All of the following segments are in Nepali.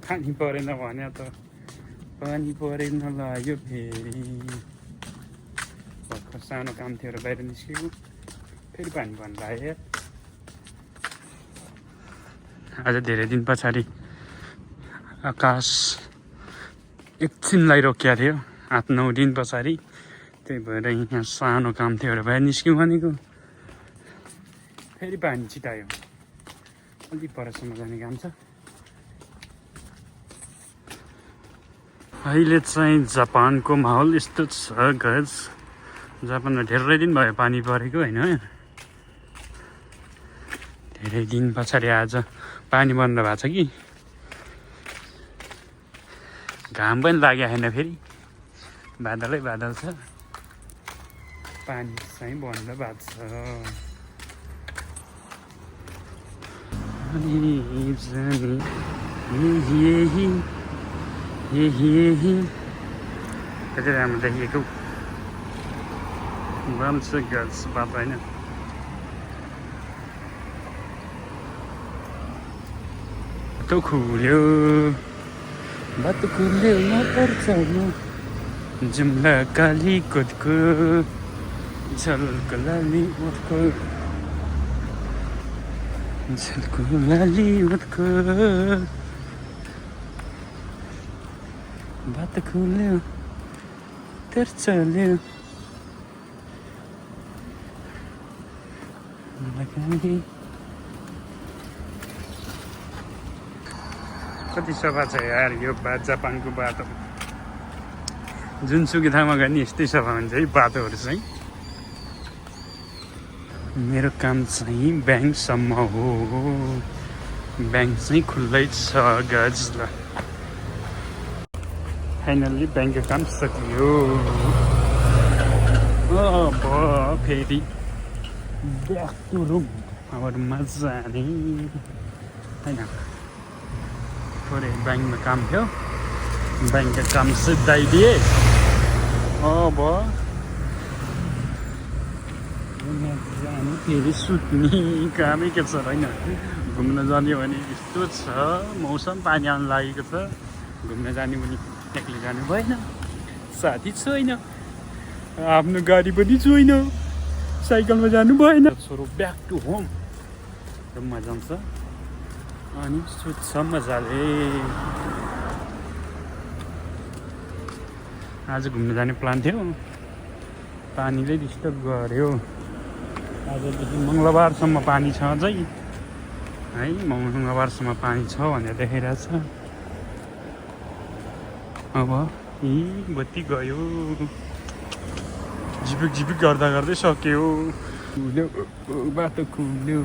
पानी परेन भने त पानी परेन लाग्यो फेरि भर्खर सानो काम थियो र बाहिर निस्केको फेरि पानी पर्न लाग्यो आज धेरै दिन पछाडि आकाश एकछिनलाई रोकिएको थियो 8-9 दिन पछाडि त्यही भएर यहाँ सानो काम थियो र बाहिर निस्क्यौँ भनेको फेरि पानी छिटायो अलिक परसम्म जाने काम छ अहिले चाहिँ जापानको माहौल यस्तो छ गाइस जापानमा धेरै दिन भयो पानी परेको होइन धेरै दिन पछाडि आज पानी बन्द भएको छ कि घाम पनि लागेको छैन फेरि बादलै बादल छ पानी चाहिँ बन्द भएको छ कति राम्रो देखिएको राम्रो छ गाइस बाटो होइन बाटो खुल्यो मोटर चल्यो जुम्ला काली कोटको झलको लाली ओठको झलको लाली ओठको बाटो खुल्यो मोटर चल्यो कति सफा छ यार यो जापानको बाटो जुनसुकै ठाउँमा गए नि यस्तै सफा हुन्छ है बाटोहरू चाहिँ मेरो काम चाहिँ ब्याङ्कसम्म हो ब्याङ्क चाहिँ खुल्लै छ गाइस ल फाइनल्ली ब्याङ्कको काम सकियो अब फेरि ब्याक टु रुम अब रुममा जाने होइन थोरै ब्याङ्कमा काम थियो ब्याङ्कको काम सिद्धाइदिए अब जानु फेरि सुत्ने कामै के छ होइन घुम्न जाने भने यस्तो छ मौसम पानी आउनु लागेको छ घुम्न जाने भने एक्लै जानु भएन साथी छैन आफ्नो गाडी पनि छैन साइकलमा जानु भएन छोरो ब्याक टु होम रुममा जान्छ अनि सुत्छ मजाले आज घुम्न जाने प्लान थियो पानीले डिस्टर्ब गर्यो आजदेखि मङ्गलबारसम्म पानी छ अझै है मङ्गलबारसम्म पानी छ भनेर देखाइरहेछ अब बत्ती गयो झिपिक झिपिक गर्दा गर्दै सक्यो खुल्यो बाटो खुल्यो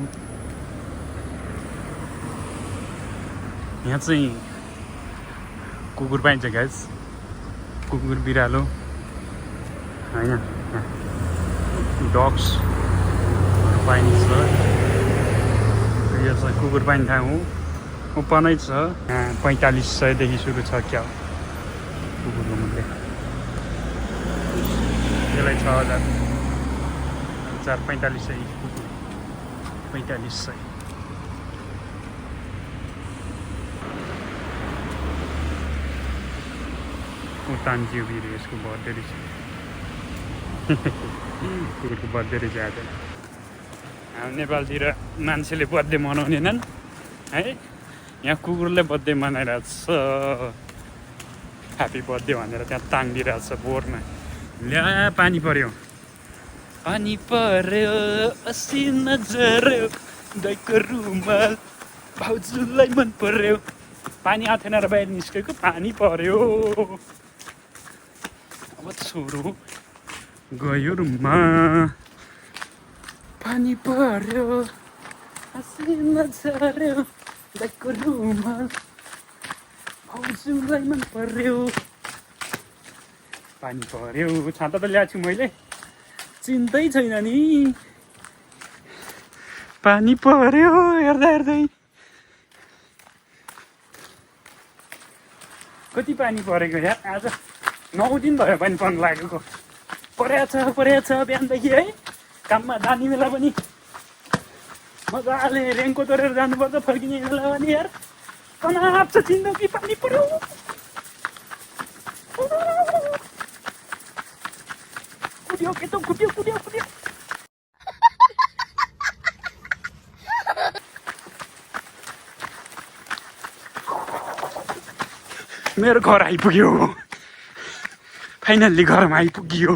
यहाँ चाहिँ कुकुर पाइन्छ गाइस कुकुर बिरालो होइन डग्स पाइन्छ यो चाहिँ कुकुर पाइने ठाउँ हो ओपनै छ 4500देखि सुरु छ क्या कुकुरको मूल्य यसलाई 6000 4500 कुकुर 4500 तान्जियो बिर यसको बर्थडे रहेछ कुकुरको बर्थडे रहेछ आज हाम्रो नेपालतिर मान्छेले बर्थडे मनाउनेनन् है यहाँ कुकुरले बर्थडे मनाइरहेको छ ह्याप्पी बर्थडे भनेर त्यहाँ ताङ्गिरहेको छ बोर्डमा ल्या पानी पर्यो असिन झर्यो दाइको रुमाल भाउजूलाई मन पर्यो पानी आएको थिएन र बाहिर निस्केको पानी पर्यो अब छोरो गयो रुममा पानी पर्यो असिन झर्यो दाइको रुमाल भाउजूलाई मन पर्यो पानी पर्यो छाता त ल्याएको छु मैले चिन्तै छैन नि पानी पर्यो हेर्दा हेर्दै कति पानी परेको यार आज 9 दिन भयो पानी पर्न लागेको परेछ बिहानदेखि है काममा जाने बेला पनि मजाले रेनको तोरेर जानुपर्छ फर्किने बेला पनि यार तनाव छ जिन्दगी पानी पर्यो कुद्यो केटो कुद्यो कुद्यो कुद्यो मेरो घर आइपुग्यो फाइनल्ली घरमा आइपुग्यो